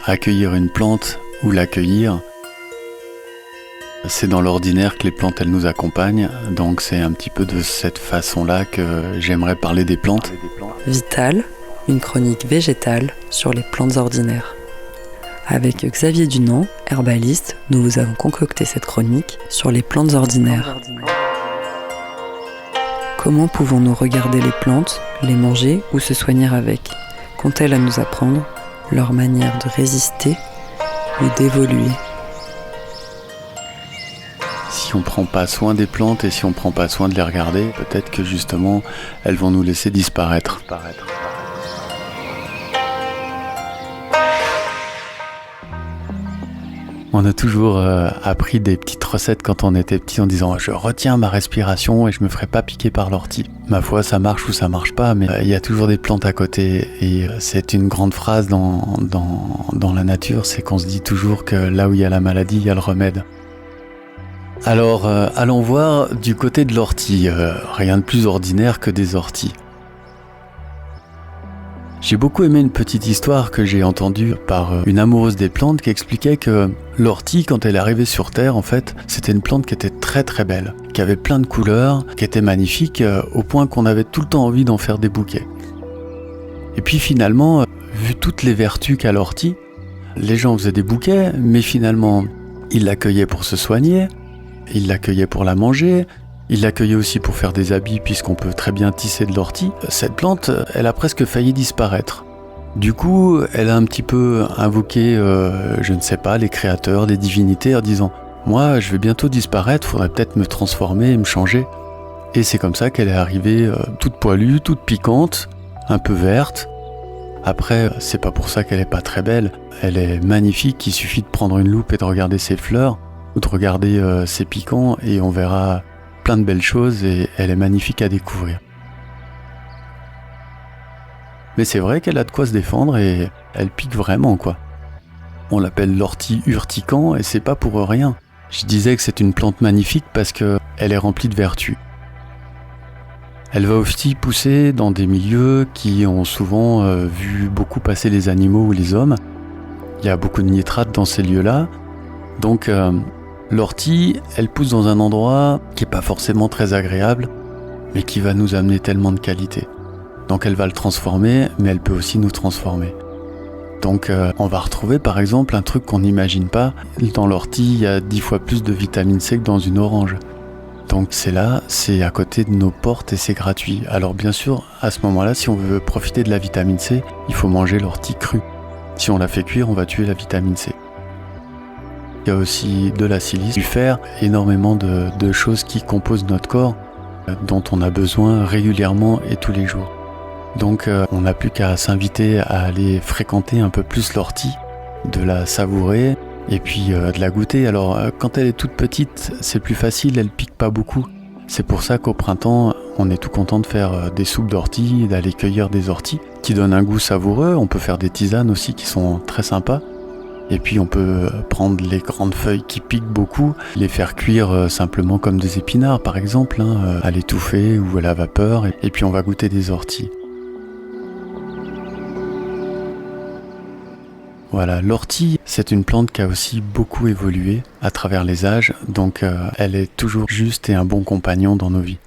accueillir une plante ou l'accueillir, c'est dans l'ordinaire que les plantes elles nous accompagnent, donc c'est un petit peu de cette façon-là que j'aimerais parler des plantes. Vital, une chronique végétale sur les plantes ordinaires. Avec Xavier Dunant, herbaliste, nous vous avons concocté cette chronique sur les plantes ordinaires. Comment pouvons-nous regarder les plantes, les manger ou se soigner avec ? Qu'ont-elles à nous apprendre ? Leur manière de résister ou d'évoluer ? Si on prend pas soin des plantes et si on prend pas soin de les regarder, peut-être que justement elles vont nous laisser disparaître. On a toujours appris des petites recettes quand on était petit en disant « je retiens ma respiration et je me ferai pas piquer par l'ortie ». Ma foi, ça marche ou ça marche pas, mais il y a toujours des plantes à côté et c'est une grande phrase dans la nature, c'est qu'on se dit toujours que là où il y a la maladie, il y a le remède. Alors, allons voir du côté de l'ortie, rien de plus ordinaire que des orties. J'ai beaucoup aimé une petite histoire que j'ai entendue par une amoureuse des plantes qui expliquait que l'ortie, quand elle est arrivée sur Terre, en fait, c'était une plante qui était très très belle, qui avait plein de couleurs, qui était magnifique, au point qu'on avait tout le temps envie d'en faire des bouquets. Et puis finalement, vu toutes les vertus qu'a l'ortie, les gens faisaient des bouquets, mais finalement, ils l'accueillaient pour se soigner, ils l'accueillaient pour la manger, il l'accueillait aussi pour faire des habits puisqu'on peut très bien tisser de l'ortie. Cette plante, elle a presque failli disparaître. Du coup, elle a un petit peu invoqué, je ne sais pas, les créateurs, les divinités en disant « Moi, je vais bientôt disparaître, faudrait peut-être me transformer et me changer. » Et c'est comme ça qu'elle est arrivée toute poilue, toute piquante, un peu verte. Après, c'est pas pour ça qu'elle est pas très belle. Elle est magnifique, il suffit de prendre une loupe et de regarder ses fleurs ou de regarder ses piquants et on verra plein de belles choses et elle est magnifique à découvrir. Mais c'est vrai qu'elle a de quoi se défendre et elle pique vraiment quoi. On l'appelle l'ortie urticant et c'est pas pour rien. Je disais que c'est une plante magnifique parce qu'elle est remplie de vertus. Elle va aussi pousser dans des milieux qui ont souvent vu beaucoup passer les animaux ou les hommes. Il y a beaucoup de nitrates dans ces lieux-là. Donc l'ortie, elle pousse dans un endroit qui n'est pas forcément très agréable, mais qui va nous amener tellement de qualité. Donc elle va le transformer, mais elle peut aussi nous transformer. Donc on va retrouver par exemple un truc qu'on n'imagine pas. Dans l'ortie, il y a 10 fois plus de vitamine C que dans une orange. Donc c'est là, c'est à côté de nos portes et c'est gratuit. Alors bien sûr, à ce moment-là, si on veut profiter de la vitamine C, il faut manger l'ortie crue. Si on la fait cuire, on va tuer la vitamine C. Il y a aussi de la silice, du fer, énormément de choses qui composent notre corps, dont on a besoin régulièrement et tous les jours. Donc on n'a plus qu'à s'inviter à aller fréquenter un peu plus l'ortie, de la savourer et puis de la goûter. Alors quand elle est toute petite, c'est plus facile, elle pique pas beaucoup. C'est pour ça qu'au printemps, on est tout content de faire des soupes d'ortie, d'aller cueillir des orties, qui donnent un goût savoureux. On peut faire des tisanes aussi qui sont très sympas. Et puis on peut prendre les grandes feuilles qui piquent beaucoup, les faire cuire simplement comme des épinards par exemple, à l'étouffer ou à la vapeur, et puis on va goûter des orties. Voilà, l'ortie, c'est une plante qui a aussi beaucoup évolué à travers les âges, donc elle est toujours juste et un bon compagnon dans nos vies.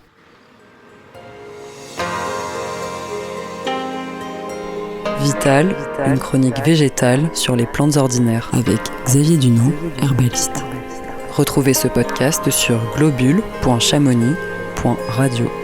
Vital, une chronique végétale sur les plantes ordinaires avec Xavier Dunant, herbaliste. Retrouvez ce podcast sur globule.chamonix.radio.